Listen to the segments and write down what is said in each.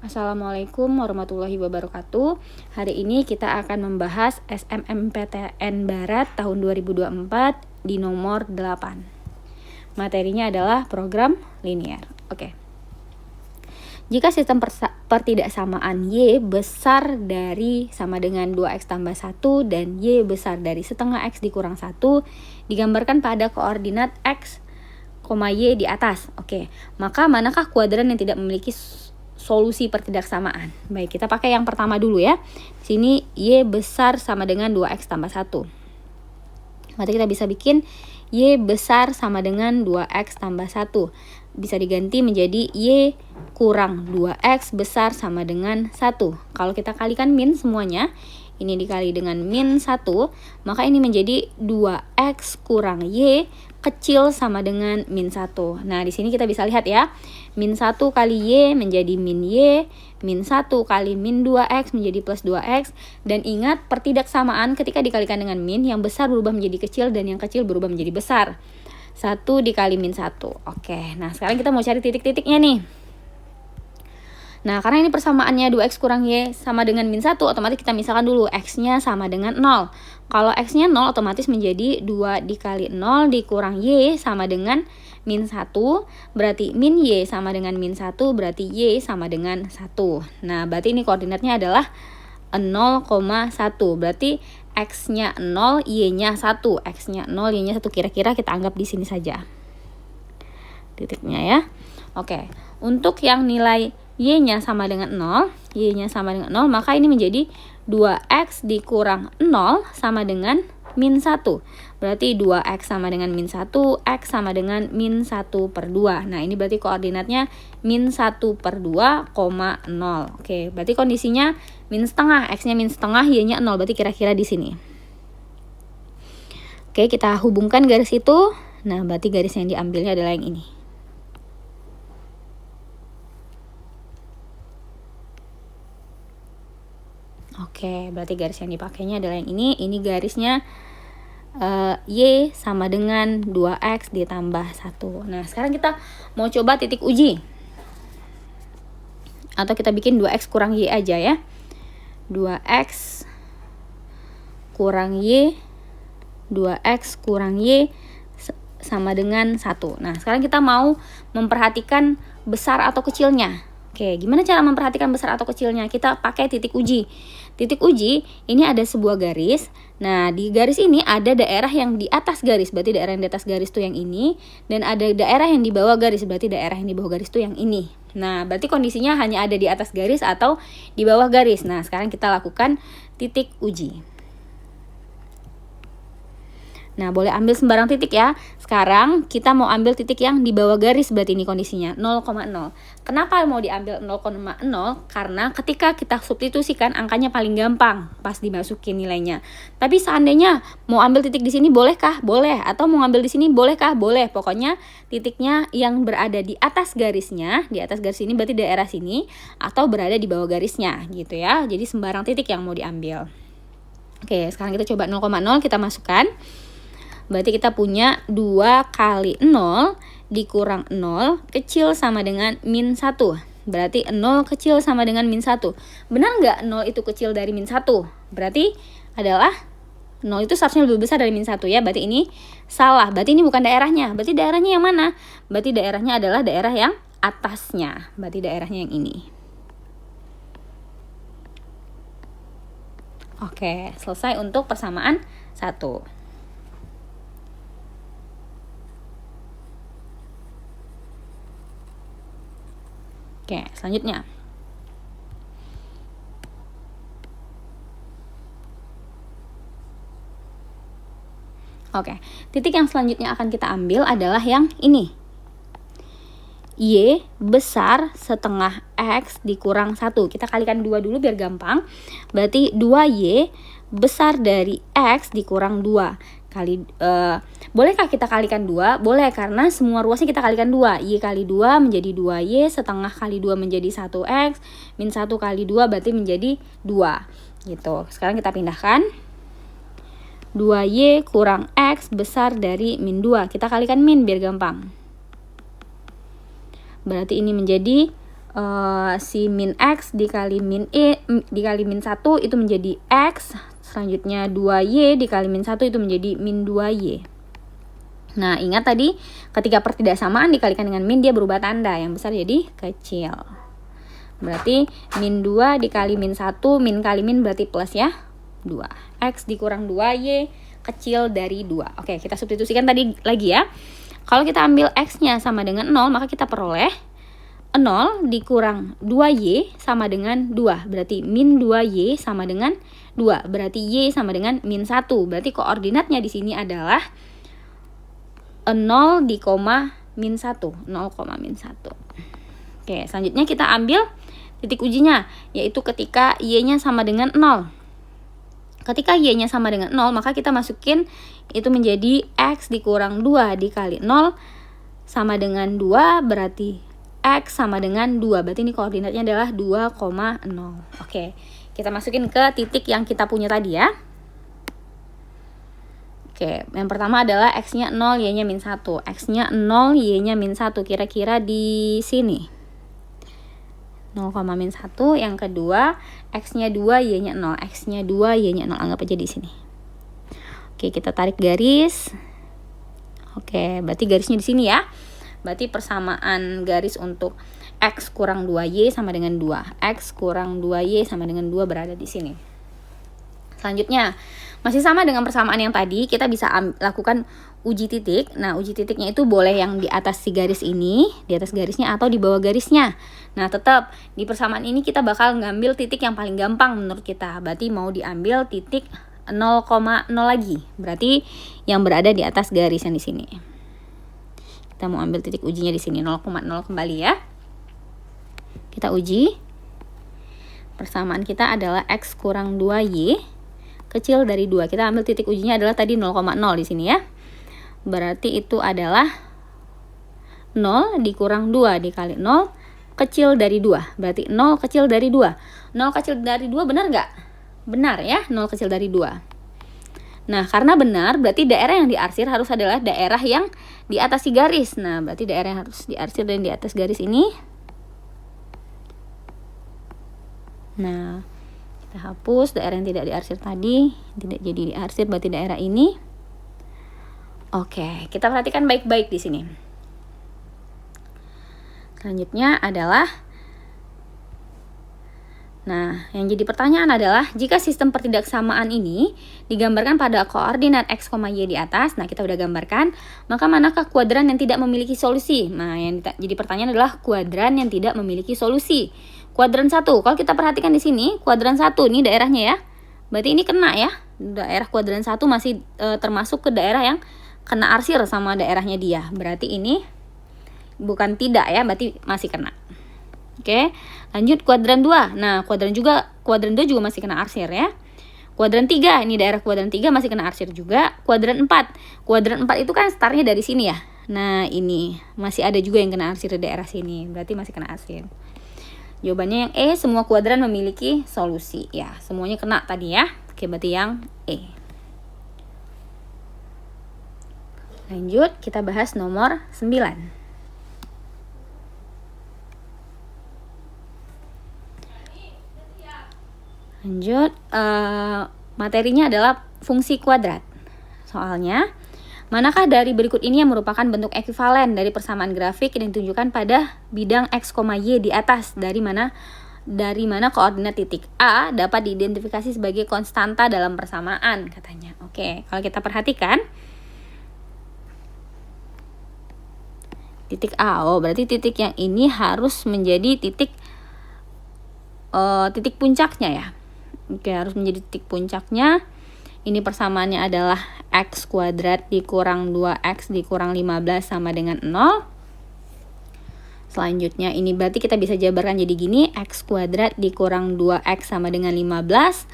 Assalamualaikum warahmatullahi wabarakatuh. Hari ini kita akan membahas SNMPTN Barat tahun 2024 di nomor 8. Materinya adalah program linear. Oke. Jika sistem pertidaksamaan Y besar dari sama dengan 2X tambah 1 dan Y besar dari setengah X dikurang 1, digambarkan pada koordinat X, Y di atas. Oke. Maka manakah kuadran yang tidak memiliki solusi pertidaksamaan? Baik, kita pakai yang pertama dulu ya. Di sini Y besar sama dengan 2X tambah 1. Berarti kita bisa bikin Y besar sama dengan 2X tambah 1. Bisa diganti menjadi Y kurang 2X besar sama dengan 1. Kalau kita kalikan min semuanya, ini dikali dengan min 1, maka ini menjadi 2X kurang Y kecil sama dengan min 1. Nah, di sini kita bisa lihat ya. Min 1 kali Y menjadi min Y, min 1 kali min 2X menjadi plus 2X. Dan ingat, pertidaksamaan ketika dikalikan dengan min, yang besar berubah menjadi kecil dan yang kecil berubah menjadi besar. 1 dikali min 1. Oke, nah sekarang kita mau cari titik-titiknya nih. Nah, karena ini persamaannya 2X kurang Y sama dengan min 1, otomatis kita misalkan dulu X-nya sama dengan 0. Kalau X-nya 0, otomatis menjadi 2 dikali 0 dikurang Y sama dengan min 1. Berarti min Y sama dengan min 1, berarti Y sama dengan 1. Nah, berarti ini koordinatnya adalah 0,1. Berarti X-nya 0, Y-nya 1. X-nya 0, Y-nya 1. Kira-kira kita anggap di sini saja titiknya ya. Oke, untuk yang nilai Y-nya sama dengan 0, Y-nya sama dengan 0, maka ini menjadi 2X dikurang 0 sama dengan min 1. Berarti 2X sama dengan min 1, X sama dengan min 1 per 2. Nah, ini berarti koordinatnya min 1 per 2, 0. Oke, berarti kondisinya min setengah, X-nya min setengah, Y-nya 0. Berarti kira-kira di sini. Oke, kita hubungkan garis itu. Nah, berarti garis yang diambilnya adalah yang ini. Oke, berarti garis yang dipakainya adalah yang ini. Ini garisnya Y sama dengan 2X ditambah 1. Nah, sekarang kita mau coba titik uji. Atau kita bikin 2X kurang Y aja ya. 2X kurang Y, 2X kurang Y sama dengan 1. Nah, sekarang kita mau memperhatikan besar atau kecilnya. Oke, gimana cara memperhatikan besar atau kecilnya? Kita pakai titik uji. Titik uji, ini ada sebuah garis. Nah, di garis ini ada daerah yang di atas garis, berarti daerah yang di atas garis itu yang ini. Dan ada daerah yang di bawah garis, berarti daerah yang di bawah garis itu yang ini. Nah, berarti kondisinya hanya ada di atas garis atau di bawah garis. Nah, sekarang kita lakukan titik uji. Nah, boleh ambil sembarang titik ya. Sekarang kita mau ambil titik yang di bawah garis, berarti ini kondisinya 0,0. Kenapa mau diambil 0,0? Karena ketika kita substitusikan angkanya paling gampang pas dimasukin nilainya. Tapi seandainya mau ambil titik di sini bolehkah? Boleh. Atau mau ambil di sini bolehkah? Boleh. Pokoknya titiknya yang berada di atas garisnya, di atas garis ini berarti daerah sini, atau berada di bawah garisnya gitu ya. Jadi sembarang titik yang mau diambil. Oke, sekarang kita coba 0,0 kita masukkan. Berarti kita punya 2 kali 0 dikurang 0 kecil sama dengan min 1. Berarti 0 kecil sama dengan min 1. Benar nggak 0 itu kecil dari min 1? Berarti adalah 0 itu seharusnya lebih besar dari min 1 ya. Berarti ini salah. Berarti ini bukan daerahnya. Berarti daerahnya yang mana? Berarti daerahnya adalah daerah yang atasnya. Berarti daerahnya yang ini. Oke, selesai untuk persamaan 1. Oke, selanjutnya. Oke, titik yang selanjutnya akan kita ambil adalah yang ini. Y besar setengah X dikurang 1. Kita kalikan 2 dulu biar gampang. Berarti 2Y besar dari X dikurang 2. Bolehkah kita kalikan 2? Boleh, karena semua ruasnya kita kalikan 2. Y kali 2 menjadi 2Y, setengah kali 2 menjadi 1X, min 1 kali 2 berarti menjadi 2 gitu. Sekarang kita pindahkan 2Y kurang X besar dari min 2. Kita kalikan min biar gampang. Berarti ini menjadi si min X dikali min dikali min 1 itu menjadi X. Selanjutnya 2Y dikali min 1 itu menjadi min 2Y. Nah, ingat tadi ketika pertidaksamaan dikalikan dengan min dia berubah tanda, yang besar jadi kecil. Berarti min 2 dikali min 1, min kali min berarti plus ya, 2. X dikurang 2Y kecil dari 2. Oke, kita substitusikan tadi lagi ya. Kalau kita ambil X-nya sama dengan 0, maka kita peroleh 0 dikurang 2Y sama dengan 2. Berarti min 2Y sama dengan 2. Berarti Y sama dengan min 1. Berarti koordinatnya di sini adalah 0 di koma min 1. 0, min 1. Oke, selanjutnya kita ambil titik ujinya, yaitu ketika Y-nya sama dengan 0. Ketika Y-nya sama dengan 0, maka kita masukin itu menjadi X dikurang 2 dikali 0 sama dengan 2, berarti X sama dengan 2. Berarti ini koordinatnya adalah 2,0. Oke, kita masukin ke titik yang kita punya tadi ya. Oke, yang pertama adalah X-nya 0, Y-nya min 1. X-nya 0, Y-nya min 1. Kira-kira di sini. 0, min 1. Yang kedua, X-nya 2, Y-nya 0. X-nya 2, Y-nya 0. Anggap aja di sini. Oke, kita tarik garis. Oke, berarti garisnya di sini ya. Berarti persamaan garis untuk X kurang 2Y sama dengan 2. X kurang 2Y sama dengan 2 berada di sini. Selanjutnya, masih sama dengan persamaan yang tadi, kita bisa lakukan uji titik. Nah, uji titiknya itu boleh yang di atas si garis ini, di atas garisnya atau di bawah garisnya. Nah, tetap di persamaan ini kita bakal ngambil titik yang paling gampang menurut kita. Berarti mau diambil titik 0,0 lagi. Berarti yang berada di atas garis yang di sini. Kita mau ambil titik ujinya di sini 0,0 kembali ya. Kita uji. Persamaan kita adalah X kurang 2Y kecil dari 2. Kita ambil titik ujinya adalah tadi 0,0 di sini ya. Berarti itu adalah 0 dikurang 2 dikali 0 kecil dari 2. Berarti 0 kecil dari 2. 0 kecil dari 2 benar nggak? Benar ya, 0 kecil dari 2. Nah, karena benar, berarti daerah yang diarsir harus adalah daerah yang di atas si garis. Nah, berarti daerah yang harus diarsir dan di atas garis ini. Nah, kita hapus daerah yang tidak diarsir tadi, tidak jadi diarsir, berarti daerah ini. Oke, kita perhatikan baik-baik di sini. Selanjutnya adalah, nah, yang jadi pertanyaan adalah jika sistem pertidaksamaan ini digambarkan pada koordinat X, Y di atas, nah kita udah gambarkan, maka manakah kuadran yang tidak memiliki solusi? Nah, yang jadi pertanyaan adalah kuadran yang tidak memiliki solusi. Kuadran 1, kalau kita perhatikan di sini, kuadran 1 ini daerahnya ya. Berarti ini kena ya. Daerah kuadran 1 masih termasuk ke daerah yang kena arsir sama daerahnya dia. Berarti ini bukan tidak ya, berarti masih kena. Oke, lanjut kuadran 2. Nah, kuadran 2 juga masih kena arsir ya. Kuadran 3, ini daerah kuadran 3 masih kena arsir juga. Kuadran 4. Kuadran 4 itu kan startnya dari sini ya. Nah, ini masih ada juga yang kena arsir di daerah sini. Berarti masih kena arsir. Jawabannya yang E, semua kuadran memiliki solusi. Ya, semuanya kena tadi ya. Oke, berarti yang E. Lanjut, kita bahas nomor 9. Lanjut, materinya adalah fungsi kuadrat. Soalnya, manakah dari berikut ini yang merupakan bentuk ekuivalen dari persamaan grafik yang ditunjukkan pada bidang X, Y di atas? Dari mana koordinat titik A dapat diidentifikasi sebagai konstanta dalam persamaan, katanya. Oke, kalau kita perhatikan titik A, berarti titik yang ini harus menjadi titik puncaknya ya. Oke, harus menjadi titik puncaknya. Ini persamaannya adalah X kuadrat dikurang 2X dikurang 15 sama dengan 0. Selanjutnya ini berarti kita bisa jabarkan jadi gini, X kuadrat dikurang 2X sama dengan 15.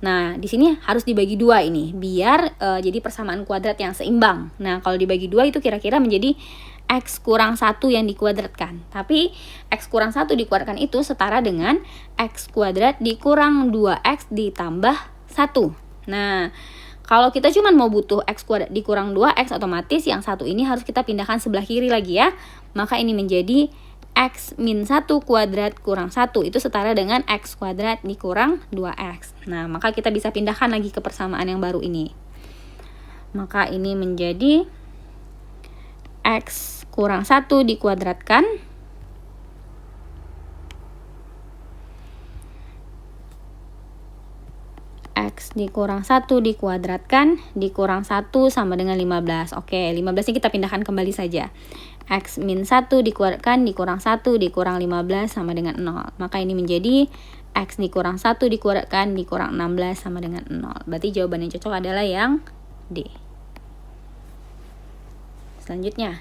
Nah, di sini harus dibagi 2 ini, biar jadi persamaan kuadrat yang seimbang. Nah, kalau dibagi 2 itu kira-kira menjadi X kurang 1 yang dikuadratkan. Tapi X kurang 1 dikuadratkan itu setara dengan X kuadrat dikurang 2X ditambah 1. Nah, kalau kita cuma mau butuh X kuadrat dikurang 2X, otomatis yang satu ini harus kita pindahkan sebelah kiri lagi ya. Maka ini menjadi X min 1 kuadrat kurang 1 itu setara dengan X kuadrat dikurang 2X. Nah, maka kita bisa pindahkan lagi ke persamaan yang baru ini. Maka ini menjadi X kurang 1 dikuadratkan X dikurang 1 dikuadratkan dikurang 1 sama dengan 15. Oke, 15 ini kita pindahkan kembali saja. X min 1 dikuadratkan dikurang 1 dikurang 15 sama dengan 0. Maka ini menjadi X dikurang 1 dikuadratkan dikurang 16 sama dengan 0. Berarti jawaban yang cocok adalah yang D. Selanjutnya,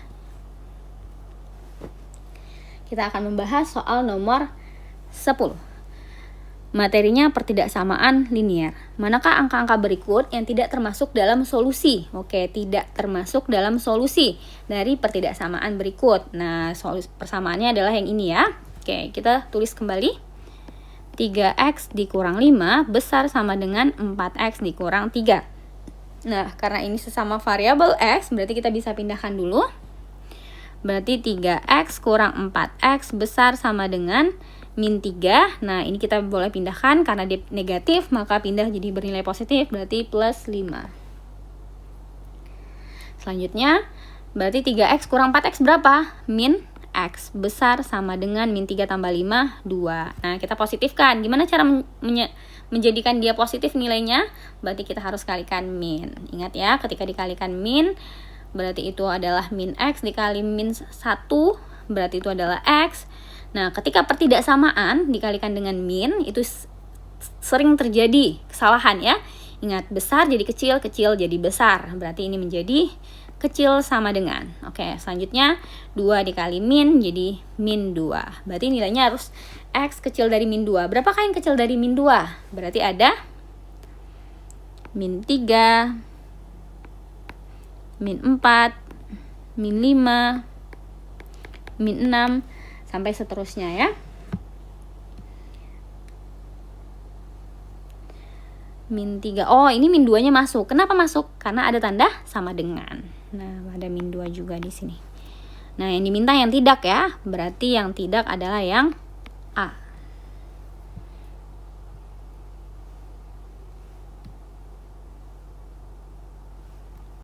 kita akan membahas soal nomor 10. Materinya pertidaksamaan linier. Manakah angka-angka berikut yang tidak termasuk dalam solusi? Oke, tidak termasuk dalam solusi dari pertidaksamaan berikut. Nah, persamaannya adalah yang ini ya. Oke, kita tulis kembali. 3X dikurang 5 besar sama dengan 4X dikurang 3. Nah, karena ini sesama variabel X, berarti kita bisa pindahkan dulu. Berarti 3X kurang 4X besar sama dengan min 3. Nah, ini kita boleh pindahkan karena dia negatif, maka pindah jadi bernilai positif, berarti plus 5. Selanjutnya, berarti 3X kurang 4X berapa? Min X besar sama dengan min 3 tambah 5, 2. Nah, kita positifkan. Gimana cara menjadikan dia positif nilainya? Berarti kita harus kalikan min. Ingat ya, ketika dikalikan min, berarti itu adalah min X dikali min 1, berarti itu adalah X. Nah, ketika pertidaksamaan dikalikan dengan min, itu sering terjadi kesalahan ya. Ingat, besar jadi kecil, kecil jadi besar. Berarti ini menjadi kecil sama dengan. Oke, selanjutnya 2 dikali min jadi min 2. Berarti nilainya harus X kecil dari min 2. Berapakah yang kecil dari min 2? Berarti ada min 3, min 4, min 5, min 6, sampai seterusnya ya. Min 3. Oh, ini min 2-nya masuk. Kenapa masuk? Karena ada tanda sama dengan. Nah, ada min 2 juga di sini. Nah, yang diminta yang tidak ya. Berarti yang tidak adalah yang A.